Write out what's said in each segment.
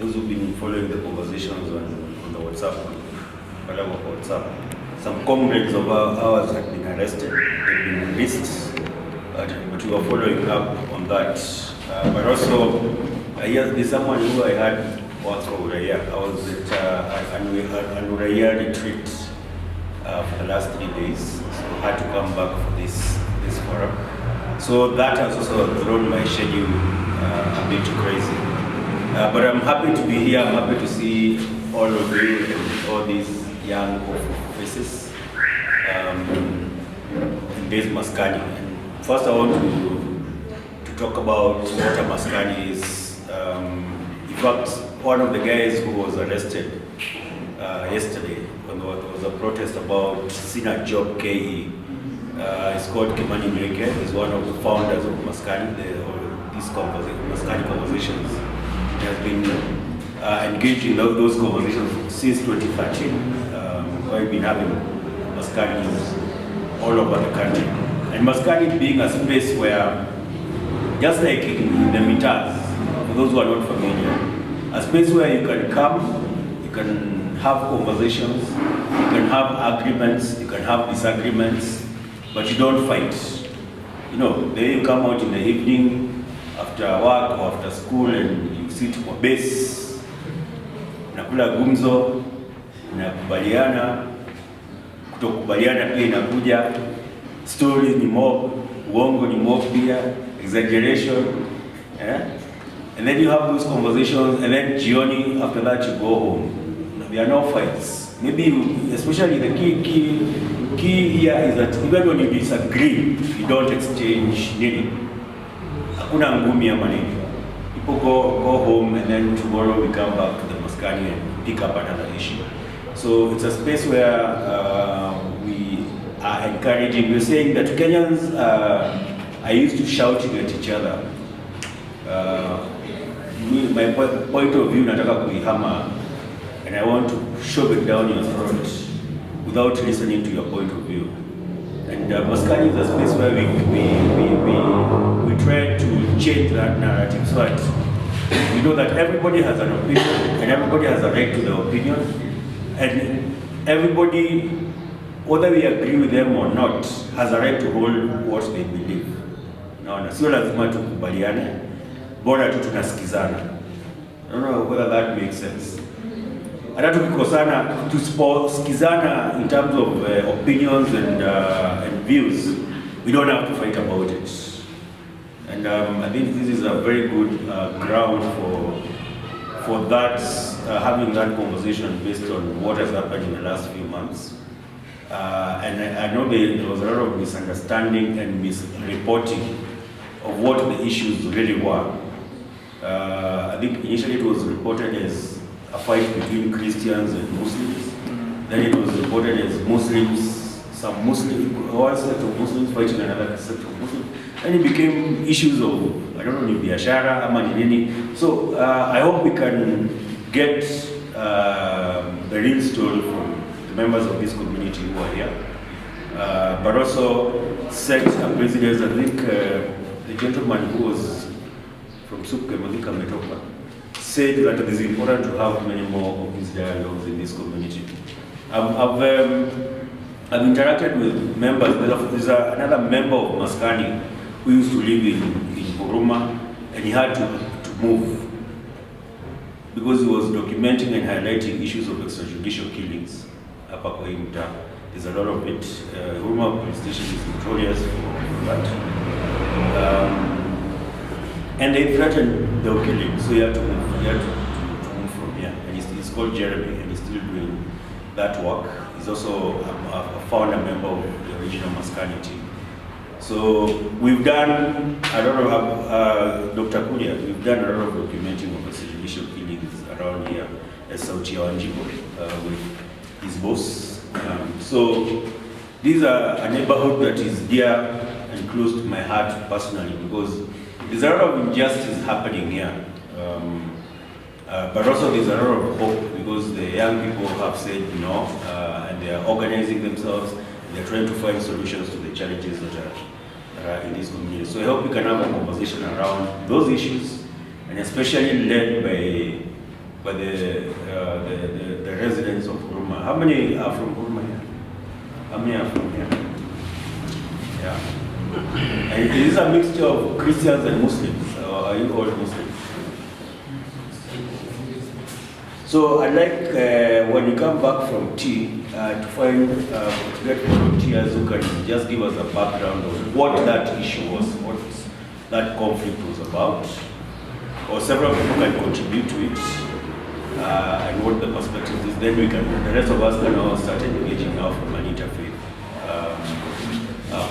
those who've been following the conversations on the WhatsApp, some comrades of ours had been arrested, they've been released, but we were following up on that. But also, there's someone who I had worked for Uraya. I was at an Uraya retreat for the last 3 days, so I had to come back for this forum. So that has also thrown my schedule a bit crazy. But I'm happy to be here. I'm happy to see all of you and all these young faces in this Maskani. And first, I want to talk about what a Maskani is. In fact, one of the guys who was arrested yesterday when there was a protest about Sina Job KE. It's called Kimani Mweke. He's one of the founders of Maskani, these Maskani conversations. He has been engaged in those conversations since 2013. We've been having Maskani all over the country. And Maskani being a space where, just like in the Mitas, for those who are not familiar, a space where you can come, you can have conversations, you can have agreements, you can have disagreements, but you don't fight. You know, then you come out in the evening after work or after school and you sit kwa base, nakula gumzo, nakubaliana, kutokubaliana pia inakuja, stories ni mob, uongo ni mob pia, exaggeration, and then you have those conversations, and then jioni, after that you go home. There are no fights. Maybe, especially the key here is that even when you disagree, you don't exchange nini. Hakuna ngumi ama nini. People go home, and then tomorrow we come back to the Maskani and pick up another issue. So it's a space where we are encouraging. We're saying that Kenyans are used to shouting at each other. My point of view, nataka kuihama, and I want to shove it down your throat without listening to your point of view. And Maskani is a space where we try to change that narrative so that we know that everybody has an opinion and everybody has a right to their opinion, and everybody, whether we agree with them or not, has a right to hold what they believe. Naona sio lazima tukubaliane, bora tu tunasikizana. I don't know whether that makes sense. Hata tukikosana, tusiposikizana in terms of opinions and views, we don't have to fight about it. And I think this is a very good ground for that, having that conversation based on what has happened in the last few months. And I know there was a lot of misunderstanding and misreporting of what the issues really were. I think initially it was reported as a fight between Christians and Muslims. Then it was reported as Muslims, one set of Muslims fighting another set of Muslims. And it became issues of, I don't know, biashara, ama nini. So I hope we can get the real story from the members of this community who are here. But also set a precedent. I think the gentleman who was from IRCK-Maskani said that it is important to have many more of these dialogues in this community. I've interacted with members. There's another member of Maskani who used to live in Huruma, and he had to move because he was documenting and highlighting issues of extrajudicial killings. There's a lot of it. Huruma police station is notorious for that. And they threatened they'll kill him, so he had to move. He had to move from here. And he's called Jeremy, and he's still doing that work. He's also a founder member of the original Maskani team. So we've done, I don't know, Dr. Kulia, we've done a lot of documenting of extrajudicial killings around here at Sauti Wanjibo with his boss. So these are a neighborhood that is dear and close to my heart personally, because there's a lot of injustice happening here, but also there's a lot of hope because the young people have said no, and they are organizing themselves. They're trying to find solutions to the challenges that are in this community. So I hope we can have a conversation around those issues, and especially led by by the residents of Huruma. How many are from Huruma here? How many are from here? Yeah. And it is a mixture of Christians and Muslims, or are you all Muslims? So I'd like, when you come back from tea, to get volunteers who can just give us a background of what that issue was, what that conflict was about, or several people can contribute to it, and what the perspective is. Then the rest of us can all start engaging now from an interfaith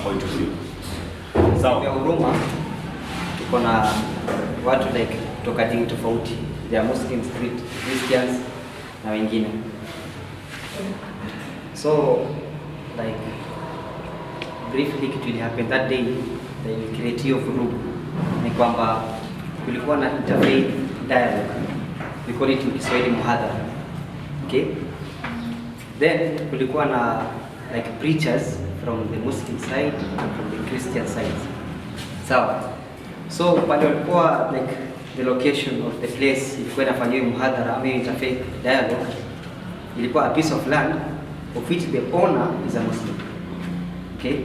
point of view. So, Huruma, tuko na watu like kutoka dini tofauti. There are Muslims, Christians, na wengine. So, like, briefly it will happen that day, the creative group, ni kwamba kulikuwa na interfaith dialogue. We call it in Kiswahili muhadhara. Okay? Then kulikuwa na like preachers from the Muslim side and from the Christian side. So pale walikuwa like the location of the place ilikuwa inafanywa muhadhara ama interfaith dialogue, ilikuwa a piece of land of which the owner is a Muslim. Okay?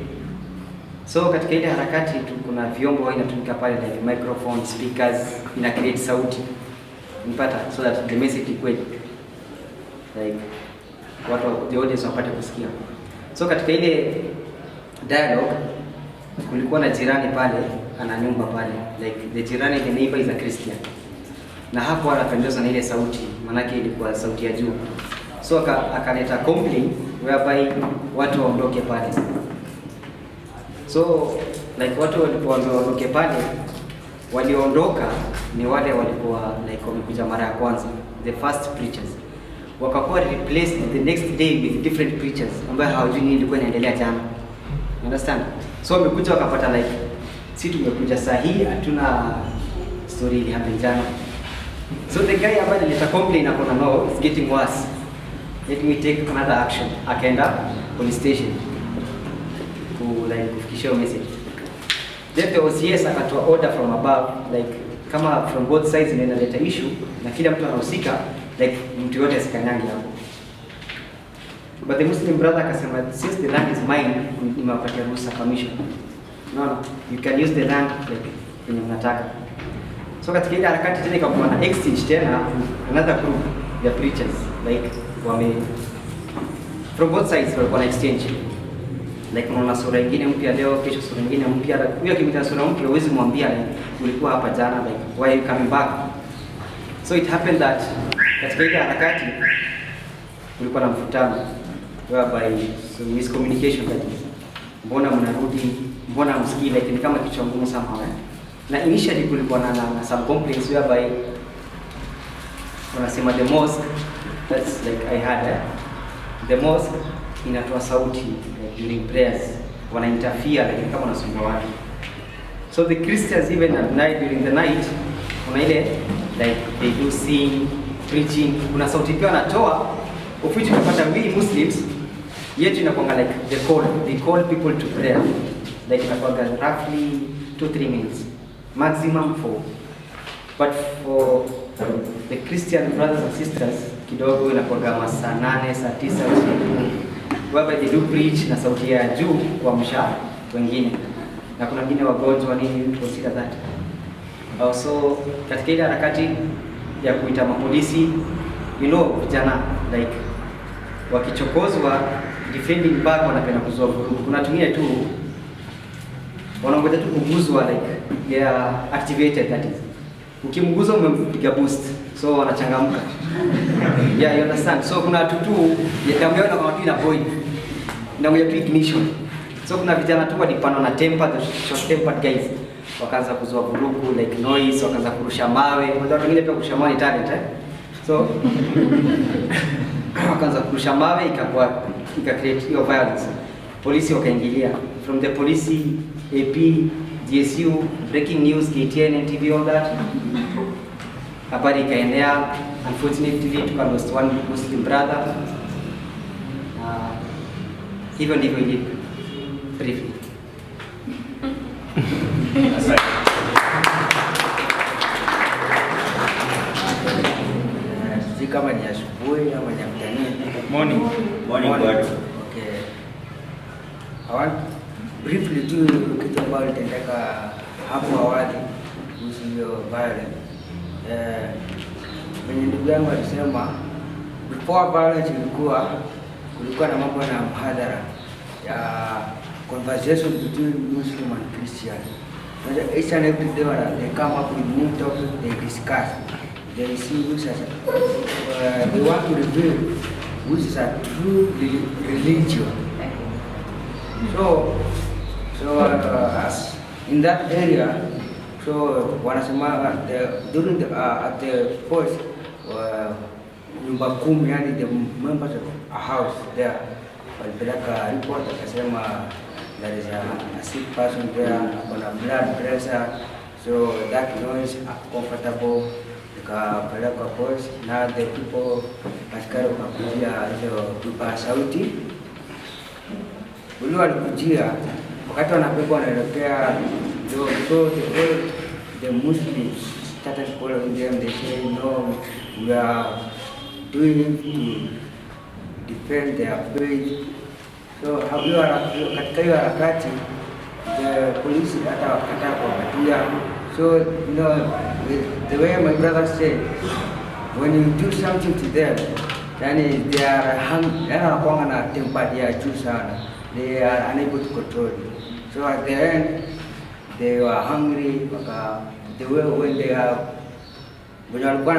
So katika ile harakati kuna vyombo inatumika pale like microphone, speakers, ina create sauti. Unapata so that the message ikwe like watu the audience wapate kusikia. So katika ile dialogue kulikuwa na jirani pale ana nyumba pale, like the jirani, the neighbor is a Christian, na hapo anapendezwa na ile sauti, manake ilikuwa sauti ya juu. So akaleta complaint whereby watu waondoke pale. So like watu walipoanza waondoke pale, waliondoka ni wale walikuwa like wamekuja mara ya kwanza, the first preachers, wakakuwa replaced the next day with different preachers ambao hawajui nini ilikuwa inaendelea jana. You understand? So wamekuja wakapata like si tumekuja saa hii hatuna story ile happen jana. So the guy ambaye alileta complaint akona no, it's getting worse, let me take another action. Akaenda police station to like kufikisha message. Then the OCS akatoa order from above, like kama from both sides inaleta issue na kila mtu anahusika, like mtu yote asikanyange hapo. But the Muslim brother akasema since the land is mine, nimewapatia ruhusa permission. No, you can use the land like kwenye mnataka. So katika ile harakati tena ikakuwa na exchange tena another group the preachers like wame from both sides walikuwa na exchange. Like unaona sura nyingine mpya leo, kesho sura nyingine mpya. Huyo kimita sura mpya huwezi mwambia like ulikuwa hapa jana, like why you coming back. So it happened that katika ile harakati kulikuwa na mvutano whereby so miscommunication that is. Mbona mnarudi, mbona msikii, like ni kama kichwa ngumu somehow. Na initially kulikuwa na some complaints whereby wanasema the mosque, that's like I had the mosque inatoa sauti like, during prayers wana interfere like kama wanasumbua watu. So the Christians even at night, during the night kuna ile like they do sing, preaching, kuna sauti pia wanatoa of which tunapata we Muslims yetu inakuwa like they call people to prayer, like inakuwa roughly 2-3 minutes maximum 4, but for the Christian brothers and sisters kidogo inakuwa kama saa 8 saa 9 usiku, whereby they do preach na sauti ya juu kuamsha wengine, na kuna wengine wagonjwa nini consider that. Also katika ile harakati ya kuita mapolisi, you know vijana like wakichokozwa defending back wanapenda kuzua vurugu. Kuna tumia tu wanaongoja tu kuguzwa like they are activated, that is ukimguza umempiga boost so wanachangamka. Yeah, you understand. So kuna tutu ya damu yao na watu ina boil na ngoja tu ignition. So kuna vijana tu walipana na temper, the short tempered guys wakaanza kuzua vurugu like noise, wakaanza kurusha mawe. Watu wengine pia kurusha mawe ni talent so wakaanza kurusha mawe ika create hiyo violence. Polisi wakaingilia, from the police, AP, GSU, breaking news, KTN, NTV, all that. Habari ikaendea. Unfortunately tukalost one Muslim brother. Hivyo ndivyo ilivyo briefly. kama ni asubuhi ama ni afternoon. Morning. Morning. Okay. I want briefly to kitu ambayo litendeka hapo awali kuhusu hiyo violence. Kwenye ndugu yangu alisema before violence kulikuwa na mambo na mhadhara ya conversation between Muslim and Christian. Each and every day they come up with new topics, they discuss. They see which they want to reveal which is a true religion. So as in that area, so wanasema during at the post nyumba kumi, yani the members of a house there walipeleka report akasema there is a sick person there on a blood pressure, so that noise uncomfortable. Tukapeleka post na the people askari wakakujia hizo tupa sauti. Ule walikujia wakati wanapeleka wanaelekea, so the Muslims started following them. They say no, we are doing it to defend their faith. So katika hiyo harakati the police hata wakataka kuwapatia. So you know, the way my brother said, when you do something to them, yani they are wanakuwa na temper ya juu sana. They are unable to control it. So at the end they were hungry. The way when they are walikuwa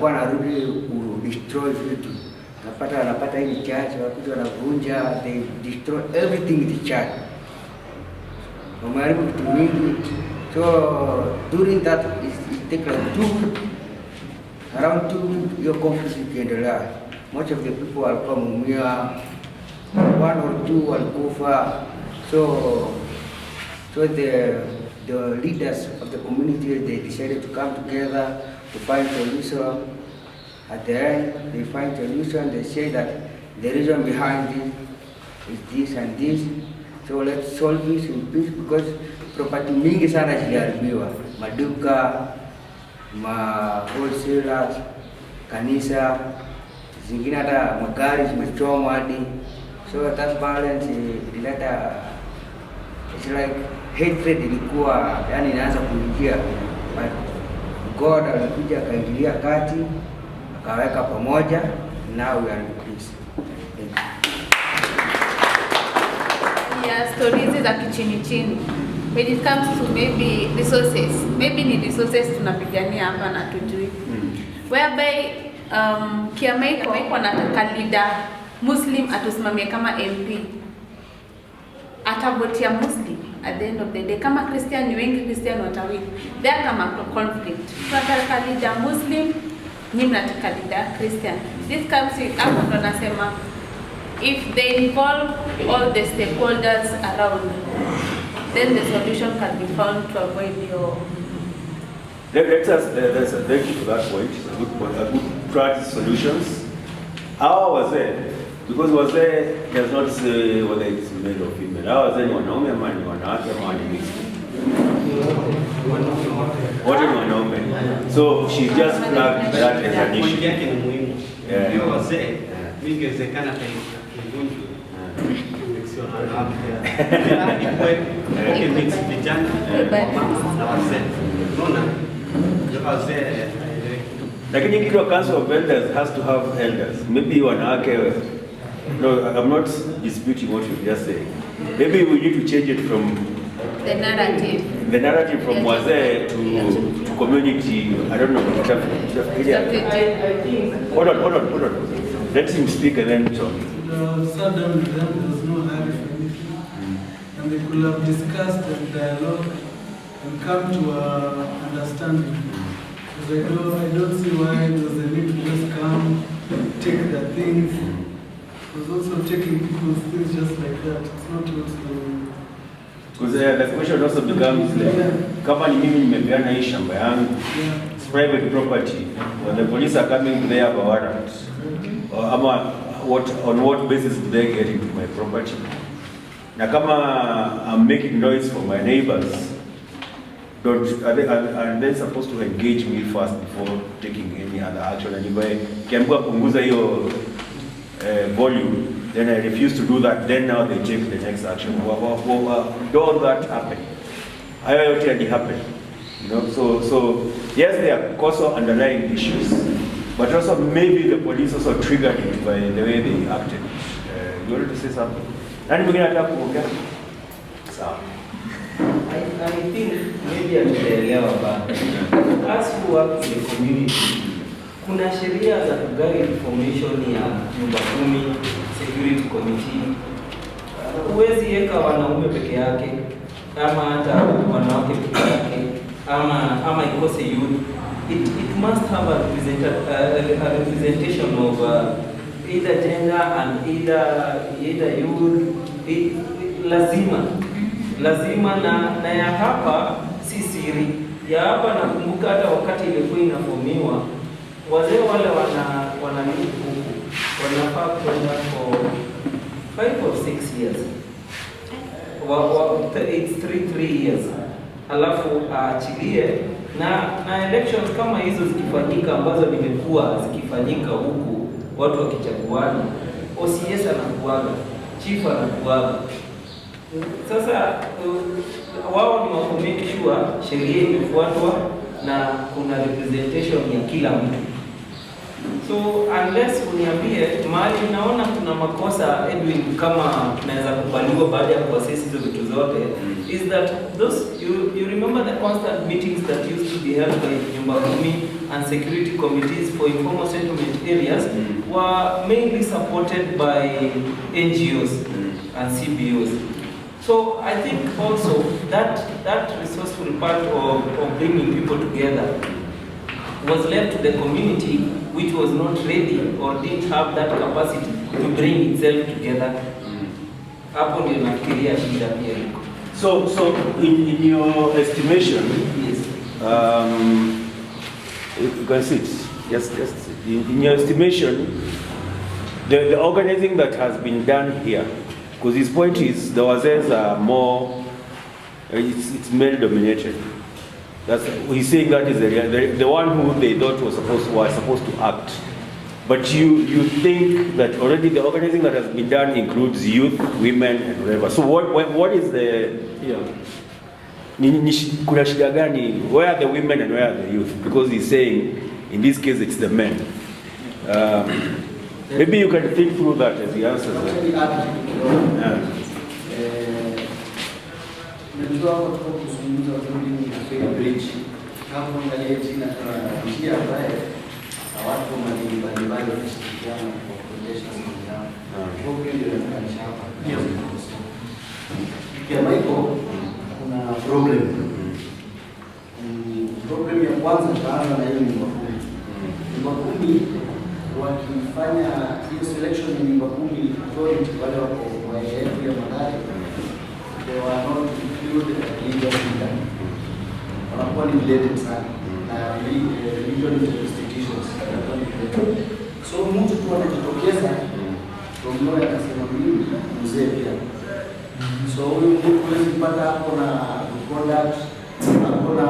wanarudi ku destroy vitu. Wanapata hii church, wakuja wanavunja, they destroy everything in the church. Wameharibu vitu mingi. So during that it take like around 2 weeks your conflict ikiendelea. Most of the people walikuwa mumia, 1 or 2 walikufa. So the leaders of the community, they decided to come together to find solution. At the end, they find solution. They say that the reason behind this is this and this. So let's solve this in peace, because property mingi sana ziliharibiwa, maduka, wholesalers, kanisa, zingine hata magari zimechomwa hadi. So that violence ilileta, it's like hatred ilikuwa, yani inaanza kuingia, but God alikuja akaingilia kati, akaweka pamoja. Now we are in peace. Yeah, stories za kichini. When it comes to maybe resources, ni resources tunapigania hapa na tujui. Whereby Kiamaiko wanataka leader Muslim atusimamie kama MP. Atavotia Muslim at the end of the day. Kama Christian ni wengi, Christian watawini. There kama conflict. Tunataka leader Muslim, ni mnataka leader Christian. This comes in hapo ndo nasema, if they involve all the stakeholders around, then the solution can be found to avoid your... Thank you for that point. A good point. A good practice solutions. How was it? Because was there does not say whether it's male or female. How was it wanaume ama ni wanawake ama ni mixed? Wote ni wanaume. So she just flagged that as an issue. Yeah. Hiyo wazee mingi wezekana kivunjwa. Lakini kitu council of elders has to have elders. Maybe wanawake. No, I'm not disputing what you just said. Maybe we need to change it from the narrative. The narrative from wazee to community. I don't know. Hold on. Let him speak and then talk. Sat down with them, there's no hurry for it. And they could have discussed and dialogue and come to understanding. Because I don't see why there's a need to just come, take their things. There's also taking people's things just like that. It's not what you... Because the question also becomes like, kama ni mimi nimepeana hii shamba yangu, it's private property. When the police are coming there for warrant, on what basis do they get into my property? Na kama I'm making noise for my neighbors, are they supposed to engage me first before taking any other action? And if I kiambiwa punguza hiyo volume, then I refuse to do that, then now they take the next action. Don't that happen? Hayo yote yali happen. You know, so yes, there are also underlying issues, but also maybe the police also triggered it by the way they acted. You wanted to say something? Nani mwingine anataka kuongea? Sawa. I think maybe hatujaelewa bado. As you work in the community, kuna sheria za kuguide information ya nyumba kumi, security committee. Huwezi weka wanaume peke yake, ama hata wanawake peke yake, ama ikose youth. It must have a representation of either gender and either youth. Lazima na ya hapa si siri. Ya hapa nakumbuka hata wakati ilikuwa inafomiwa, wazee wale wanafaa kwenda for 5 or 6 years. It's 3 years. Alafu aachilie na elections kama hizo zikifanyika, ambazo nimekuwa zikifanyika huku watu wakichaguana, OCS anakuaga, chief anakuaga. Sasa wao ni wako make sure sheria imefuatwa na kuna representation ya kila mtu. So unless uniambie mahali naona kuna makosa Edwin, kama tunaweza kubaliwa baada ya kuassess hizo vitu zote, is that those you remember the constant meetings that used to be held by nyumba kumi and security committees for informal settlement areas were mainly supported by NGOs and CBOs. So I think also that resourceful part of bringing people together was left to the community, which was not ready or didn't have that capacity to bring itself together. Hapo ndio nafikiria shida pia iko. So in your estimation, Yes. You can sit. Yes. In your estimation, the organizing that has been done here, because his point is the wazes are more, it's male dominated. That's, he's saying that is the one who they thought was supposed to act. But you think that already the organizing that has been done includes youth, women, and whatever. So what is the, kuna shida gani? Where are the women and where are the youth? Because he's saying in this case it's the men. Maybe you can think through that as he answers that. Najua watu kuzungumza wazuri ni Afrika Bridge. Hapo angalia chini kuna njia ambayo watu mbalimbali wanashirikiana kwa kuendesha shughuli zao. Kwa hiyo ndio tunaanisha hapa. Pia Michael, kuna problem. Problem ya kwanza tunaanza na hiyo nyumba kumi. Nyumba kumi wakifanya hiyo selection ya nyumba kumi authority wale wako wa yetu ya Madari, they were not included in legal freedom. Wanakuwa ni related sana na legal institutions. So mtu tu anajitokeza ndio akasema mimi mzee pia. So huyu mtu huwezi kupata hapo na conduct, hapo na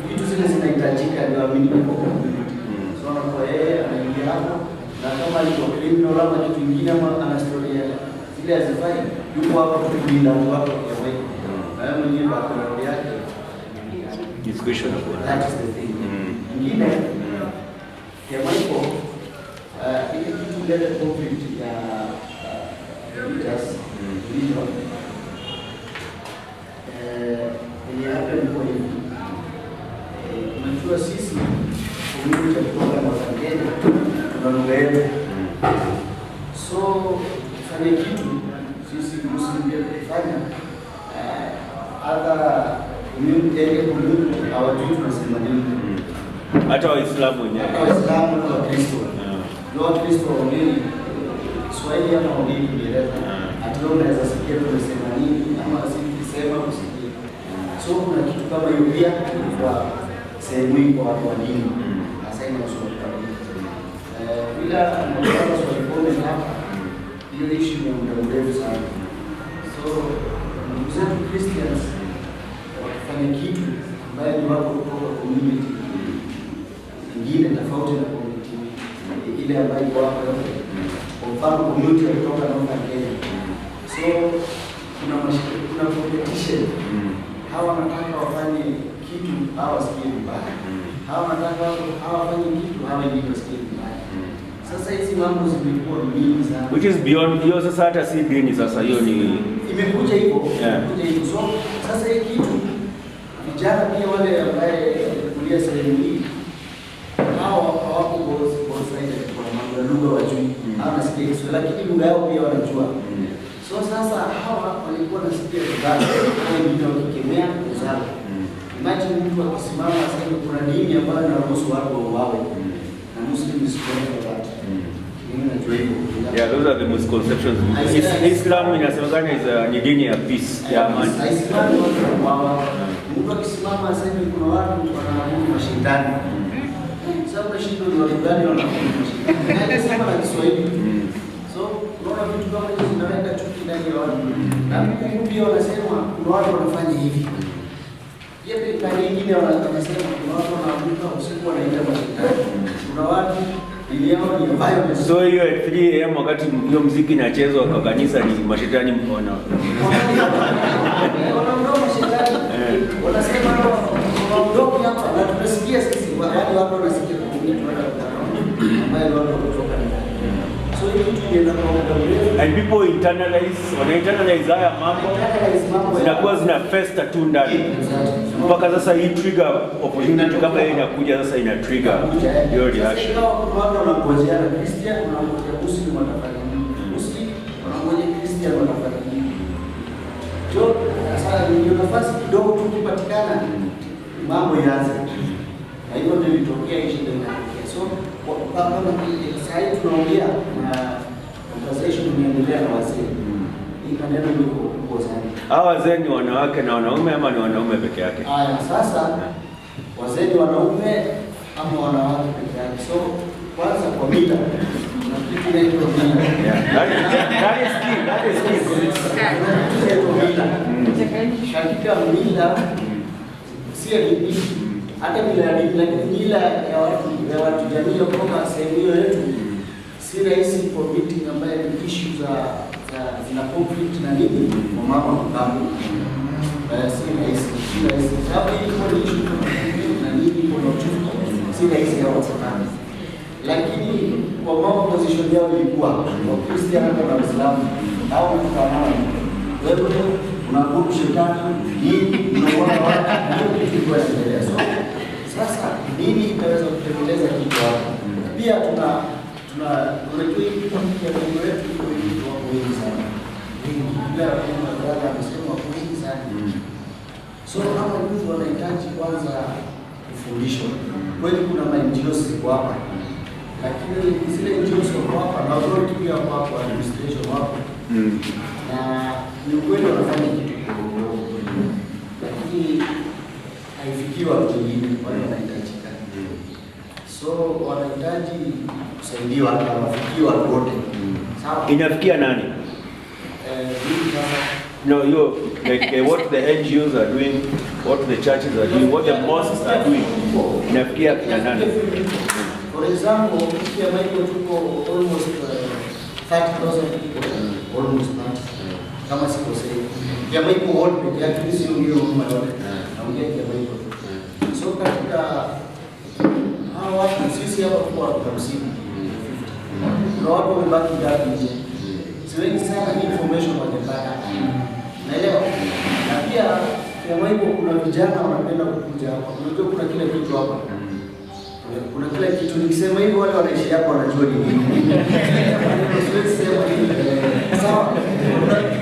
vitu zile zinahitajika ndio amini kwa community. So anakuwa yeye anaingia hapo, na kama alikuwa criminal ama kitu kingine ama ana story zile hazifai, yuko hapo kulinda watu kwa wewe. Na yeye mwenyewe background yake discussion of that is the thing. Ingine ya Michael, ile kitu ile conflict ya leaders religion ni hapa ni kwa hivi. Unajua sisi community ya kutoka Tanzania tuna lugha yetu. So fanya kitu sisi Muslim pia kufanya hata community hawajui tunasema nini. Hata Waislamu wenyewe. Waislamu na Wakristo. Ndio Wakristo wengine Kiswahili ama wengine Kiingereza. Hata unaweza sikia tunasema nini ama sisi kusikia. So kuna kitu kama hiyo pia kwa sehemu hii kwa watu wa dini. Hasa ina ushauri kama bila mwanzo wa pole hapa hiyo issue ni muda mrefu sana. So ndugu zetu Christians kufanya kitu ambaye ni watu kutoka community nyingine tofauti na community ile ambayo iko hapa yote. Kwa mfano community kutoka North Kenya. So kuna competition. Hawa wanataka wafanye kitu, hawa wasikie vibaya. Hawa wanataka hawa wafanye kitu, hawa ndio wasikie vibaya. Sasa hizi mambo zimekuwa mingi sana. Which is beyond hiyo sasa, hata si dini sasa, hiyo ni imekuja hivyo. Imekuja hivyo. So sasa hii kitu vijana pia wale ambaye kulia sehemu hii hao hawako both sided kwa mambo ya lugha wajui. Hawa nasikia Kiswahili lakini lugha yao pia wanajua. So sasa hawa walikuwa nasikia vibaya, wao ndio wakikemea wenzao. Imagine mtu akisimama aseme kuna dini ambayo inaruhusu watu wauawe. Na Muslims don't that. Yeah, those are the misconceptions. Islam inasemekana ni dini ya peace, ya amani. Islam mtu akisimama aseme kuna watu wanaabudu mashetani. Sasa mashindano ni watu gani wanaabudu mashetani? Anasema na Kiswahili. So unaona vitu kama hizo zinaweka chuki ndani ya watu. Na Mungu pia wanasema kuna watu wanafanya hivi. Yeye pia nyingine wanasema kuna watu wanaabudu usiku wanaita mashetani. Kuna watu so hiyo at 3 AM wakati hiyo muziki inachezwa kwa kanisa ni mashetani mkono. Wanasema waondoke hapa na tunasikia sisi wale watu wanasikia so and people internalize haya mambo zinakuwa zina festa tu ndani mpaka sasa hii trigger opportunity kama hii inakuja sasa ina trigger hiyo reaction. Watu wanangojea Christian wanangojea Muslim watafanya nini? Muslim wanangojea Christian watafanya nini? Sasa ndio nafasi kidogo tu kipatikana mambo yaanze. Na hiyo ndio ilitokea hiyo ndio inatokea. So kama sasa hivi tunaongea na conversation inaendelea na wazee. Hii maneno ndio kubwa sana. Hao wazee ni wanawake na wanaume ama ni wanaume peke yake? Haya, sasa wazee ni wanaume ama wanawake peke yake? So kwanza kwa mila na kitu inaitwa mila. That is key. Katika mila si dini, hata mila ya dini, lakini mila ya watu jamii kutoka sehemu hiyo yetu si rahisi kwa meeting ambaye ni issue zina conflict na nini kwa mama mkambo. Si rahisi. Sababu hii kwa issue na nini kwa chuki si rahisi hapo sana. Lakini kwa mama position yao ilikuwa kwa Kristiano na Waislamu au mtaamana wewe unakuwa shetani nini unaona watu ndio kitu kinaendelea. So sasa nini itaweza kutekeleza kitu hapo? Pia tuna kitu ya mambo yetu iko hivi kwa wengi sana. Bila kuna dada amesema kwa wengi sana. So kama mtu anahitaji kwanza kufundishwa. Kweli kuna NGOs ziko hapa. Lakini zile NGOs wako hapa na authority pia wako hapa, administration wako. Na ni kweli wanafanya kitu kidogo. Lakini haifikii watu wengine wale wanahitajika. So wanahitaji kusaidiwa hata wafikie watu wote. Sawa? Inafikia nani? No, like what the NGOs are doing, what the churches are doing, what the mosques are doing. Inafikia kina nani? For example, here Michael tuko almost 30,000 people, almost 90. Kama siko sahihi. Ya Michael all peke yake sio hiyo Huruma yote. Naongea ya Michael. So katika hao watu sisi hapa kwa 50. Kuna watu wamebaki ndani nje. Siwezi sana information wanataka. Naelewa. Na pia kwa Michael kuna vijana wanapenda kukuja hapa. Unajua kuna kile kitu hapa. Kuna kile kitu nikisema hivyo wale wanaishi hapo wanajua ni nini. Siwezi sema nini. Sawa.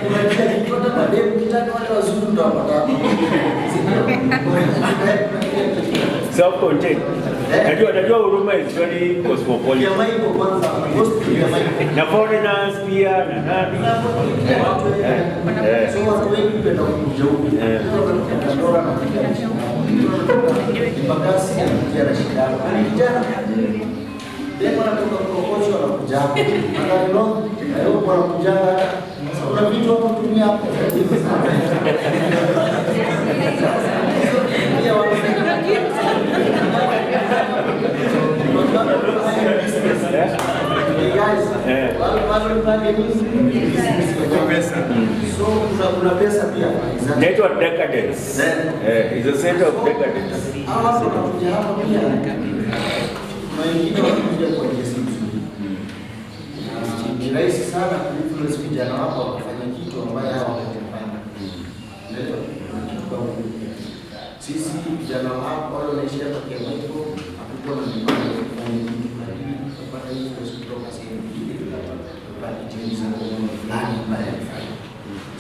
Kuna kile kitu hata baadaye ukitaka wale wazuri ndio wapata. Self-contained. Najua Huruma is very cosmopolitan. Ya Michael kwanza, ya Michael. Na foreigners pia na nani. So watu wengi penda kuja huku. Ndio na kuja. Mpaka si ya shida. Ni kijana. Ndio wanatoka kokosho wanakuja. Magari no, leo wanakuja. Kuna vitu hapo tumia hapo. wale pale ni pesa. So kuna pesa pia. Network decadence. It's a center of decadence. Hapo tunakuja hapa pia. Wengine wanakuja kwa jinsi nzuri. Ni rahisi sana kuinfluence vijana wako wakafanya kitu ambayo hawajafanya. Ndio. Sisi vijana wako wale wanaishi hapa kwa Maiko, hakukuwa na mipaka ya kufanya kitu fulani, kupata hiyo kutoka sehemu nyingine, kupata kitu fulani ambayo alifanya.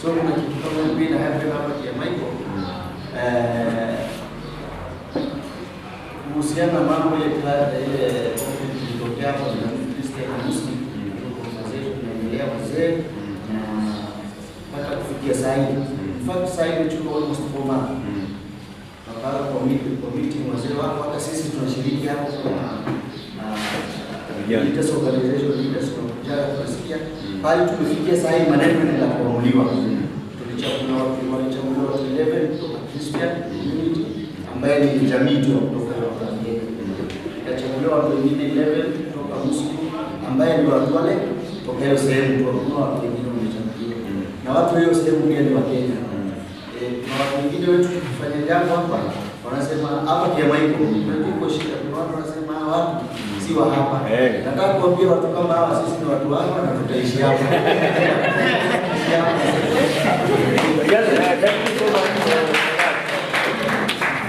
So kuna kitu kama vile hapa kwa Maiko, kuhusiana na mambo ya ile ilitokea hapo na Christian na Muslim, kwa wazee tunaendelea wazee na mpaka kufikia sasa hivi. In fact sasa hivi tuko almost 4 months. Wakala committee wazee wako hata sisi tunashiriki hapo na leaders organization leaders kwa kujara tunasikia pale tumefikia sasa hivi maneno yanaenda kuamuliwa. Tulichaguliwa watu 11 kutoka Christian community ambaye ni jamii tu kutoka Tanzania. Tukachaguliwa watu wengine 11 kutoka Muslim ambaye ni watu wale kutoka hiyo sehemu tu kuna watu wengine wamechaguliwa. Na watu hiyo sehemu pia ni wa Kenya. Na watu wengine wetu kufanya jambo hapa wanasema hapa kwa Maiko ndio shida. Kuna watu wanasema watu si wa hapa. Nataka kuambia watu kama hawa sisi ni watu hapa na tutaishi hapa.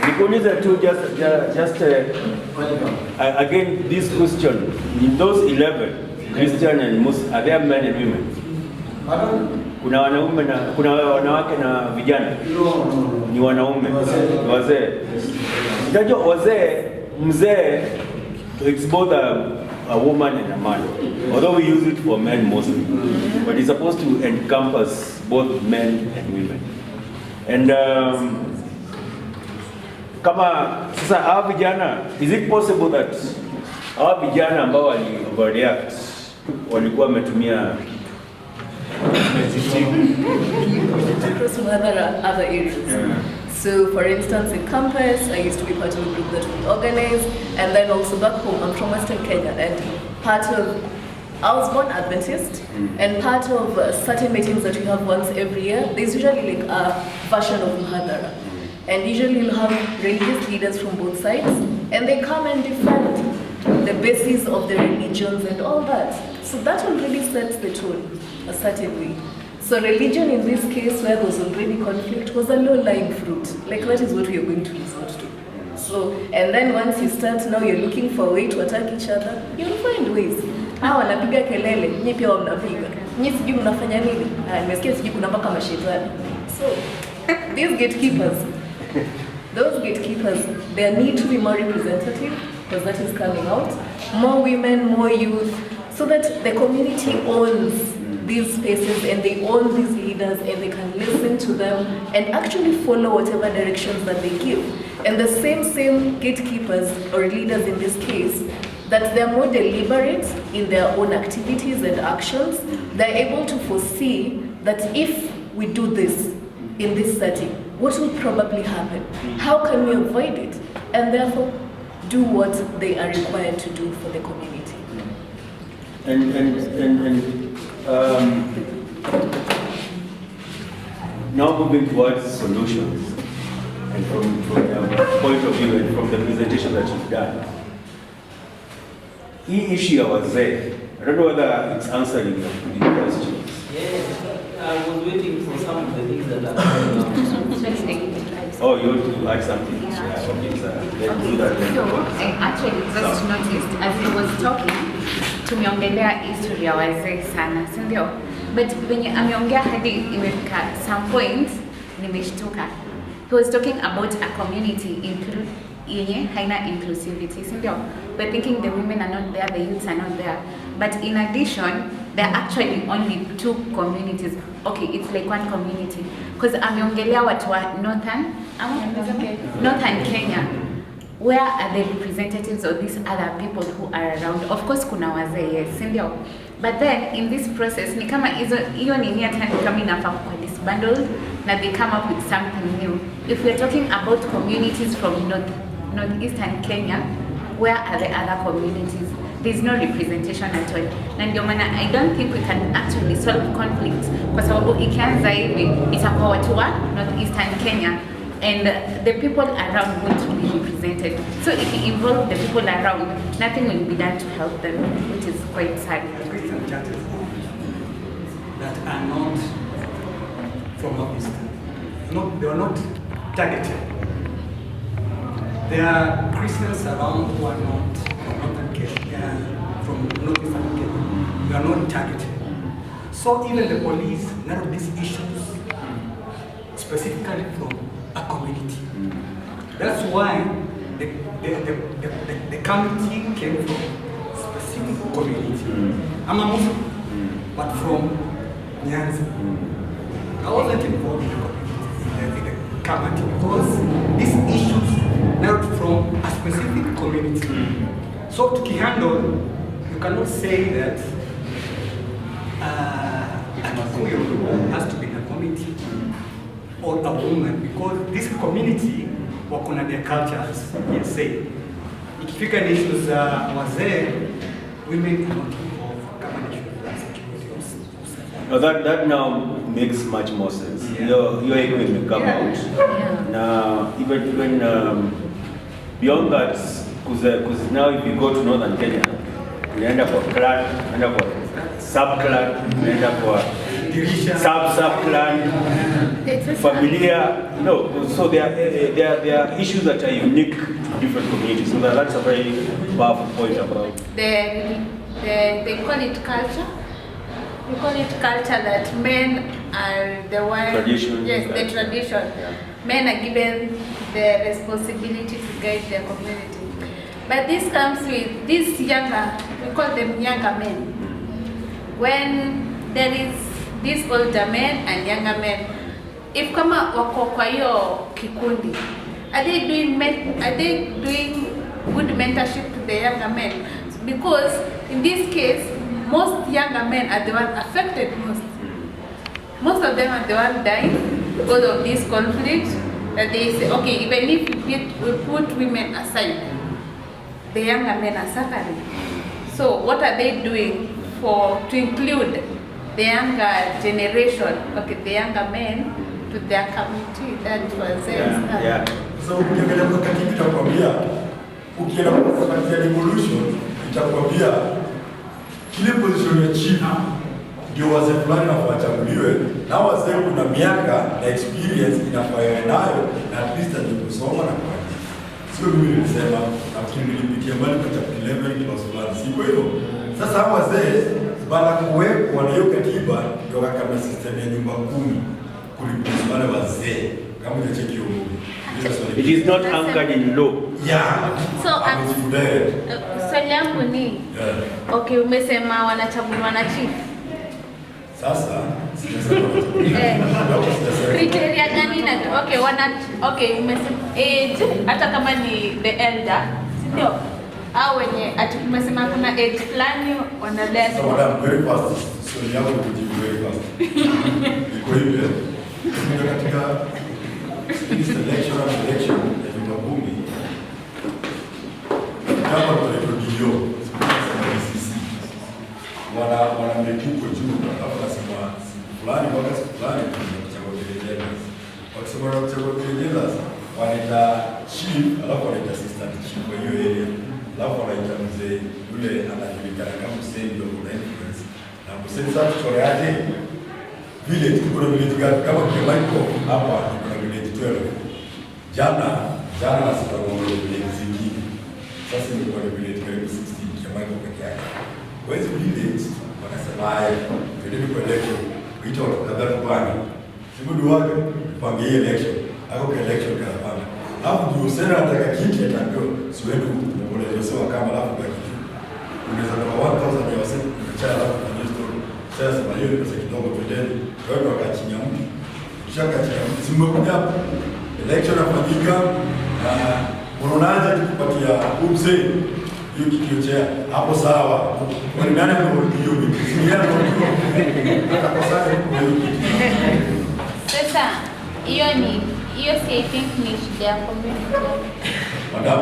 Nikuuliza tu just again this question, in those 11 Christian and Muslim, are there men and women? Kuna wanaume na kuna wanawake na vijana? Ni wanaume, wazee. Unajua wazee, mzee, it's both a woman and a man. Although we use it for men mostly, but it's supposed to encompass both men and women. And kama sasa hawa vijana, is it possible that hawa vijana ambao wali overreact walikuwa wametumia across other areas? So, for instance, in campus, I used to be part of a group that we organized, and then also back home, I'm from Western Kenya, and I was born Adventist, and part of certain meetings that we have once every year, there's usually like a version of Muhadara. And usually you'll have religious leaders from both sides, and they come and defend the basis of the religions and all that. So that will really set the tone a certain way. So religion in this case, where there was already conflict, was a low-lying fruit. Like that is what we are going to resort to. So, and then once you start, now you're looking for a way to attack each other, you'll find ways. Hawa wanapiga kelele, nyi pia mnapiga. Nyi sijui mnafanya nini? Nimesikia sijui kuna mpaka mashetani. So, these gatekeepers, those gatekeepers, they need to be more representative, because that is coming out. More women, more youth, so that the community owns these spaces and they own these leaders and they can listen to them and actually follow whatever directions that they give. And the same gatekeepers or leaders in this case, that they're more deliberate in their own activities and actions. They're able to foresee that if we do this in this setting, what will probably happen? How can we avoid it? And therefore, do what they are required to do for the community. Now moving towards solutions, and from your point of view and from the presentation that you've done, hii issue ya wazee, I don't know whether it's answering your questions. Yes, I was waiting for some of the things that are coming out. Oh, you want to add something? Yeah, okay, sir. Let's do that then. So, actually, just noticed, as he was talking, tumeongelea history ya wazee sana, si ndio? But when ameongea hadi imefika some point, nimeshtuka. He was talking about a community yenye haina inclusivity, si ndio? We're thinking the women are not there, the youths are not there. But in addition, there are actually only 2 communities. Okay, it's like one community. Because ameongelea watu wa Northern Kenya. Where are the representatives of these other people who are around? Of course, kuna wazee, yes, si ndio? But then in this process, ni kama hiyo nini hata ni kama inafaa kwa disbundled na they come up with something new. If we're talking about communities from northeastern Kenya, where are the other communities? there's no representation at all. Na ndio maana I don't think we can actually solve conflicts kwa sababu ikianza hivi itakuwa watu wa Northeastern Kenya and the people around won't be represented. So if you involve the people around, nothing will be done to help them, which is quite sad. Christian churches that are not from Northeastern, they are not targeted. There are Christians around who are not from Northern Kenya, from Northeastern Kenya. They are not targeted. So even the police narrow these issues specifically from a community. That's why the committee came from specific community. I'm a Muslim, but from Nyanza. I wasn't involved in the committee because these issues narrowed from a specific community. So to handle, you cannot say that a Kikuyu has to be in a committee or a woman, because this community work on their cultures. Yes, say. Ikifika ni issues za wazee, women are not involved kama ni issues za security. No, that now makes much more sense. Yeah. Your ego will come out. Now, even beyond that, because now if you go to Northern Kenya, you end up with clan, end up with sub-clan, you end up with sub-clan, familiar. No, so there are issues that are unique to different communities. So that's a very powerful point about. They call it culture. We call it culture that men are the one. Tradition. Yes, the tradition. Yeah. Men are given the responsibility to guide their community. But this comes with these younger, we call them younger men. When there is these older men and younger men, if kama wako kwa hiyo kikundi, are they doing good mentorship to the younger men? Because in this case, most younger men are the one affected most. Most of them are the one dying because of this conflict. That they say, okay, even if we put women aside, the younger men are suffering. So what are they doing to include the younger generation, okay, the younger men to their community? That was it. Yeah. So ukiangalia mkakati itakwambia, ukienda kwa revolution itakwambia kile position ya chief ndio wazee fulani nafaa wachaguliwe, na wazee kuna miaka na experience inafaa nayo na at least ndio kusoma na kwa. Sio mimi nilisema nafikiri nilipitia mbali kwa chapter 11 class fulani. Sio hivyo. Sasa hao wazee baada kuwekwa na hiyo katiba ndio kama system ya nyumba 10 kulipisha wale wazee kama unacheki huko. It is not anchored in law. Yeah. So swali yangu ni okay, umesema wanachaguliwa na chief. Sasa sijasema criteria gani na okay umesema age, hata kama ni the elder, ndio au wenye ati umesema kuna age fulani wanaleta. So madam, very fast. So ni hapo kujibu very fast. Iko hivyo. Katika this election ya nyumba 10 kama tunarudio wana mekuko juu hapo nasema fulani kwa sababu fulani tunachagua viongozi. Wakisema wanachagua viongozi wanaita chief alafu wanaita assistant chief kwa hiyo area. Alafu wanaita mzee yule anajulikana kama mzee ndio kuna influence. Na mzee sasa tuchoreaje village kuna village gani kama kwa Michael hapa kuna village 12. Jana na sababu village zingine. Sasa ni kwa village karibu 16 kwa Michael peke yake. Wezi village wanasema haya ndio kwa election kuita watu kadhaa kupanga. Simudu wake pange election. Ako kwa election kana. Hapo ndio sera nataka kiti atakao siwetu mbona sio kama alafu kwa kitu. Unaweza kuwa 1000 ya wasema cha alafu kwa story. Sasa bali hiyo pesa kidogo twendeni. Kwa hiyo wakachinya mtu. Shaka cha simekuja election afanyika na unaonaje kupatia umse hiyo kitu cha hapo sawa. Kwa nani ndio hiyo bibi hata kwa sasa Sasa hiyo si I think ni shida ya community. Madam.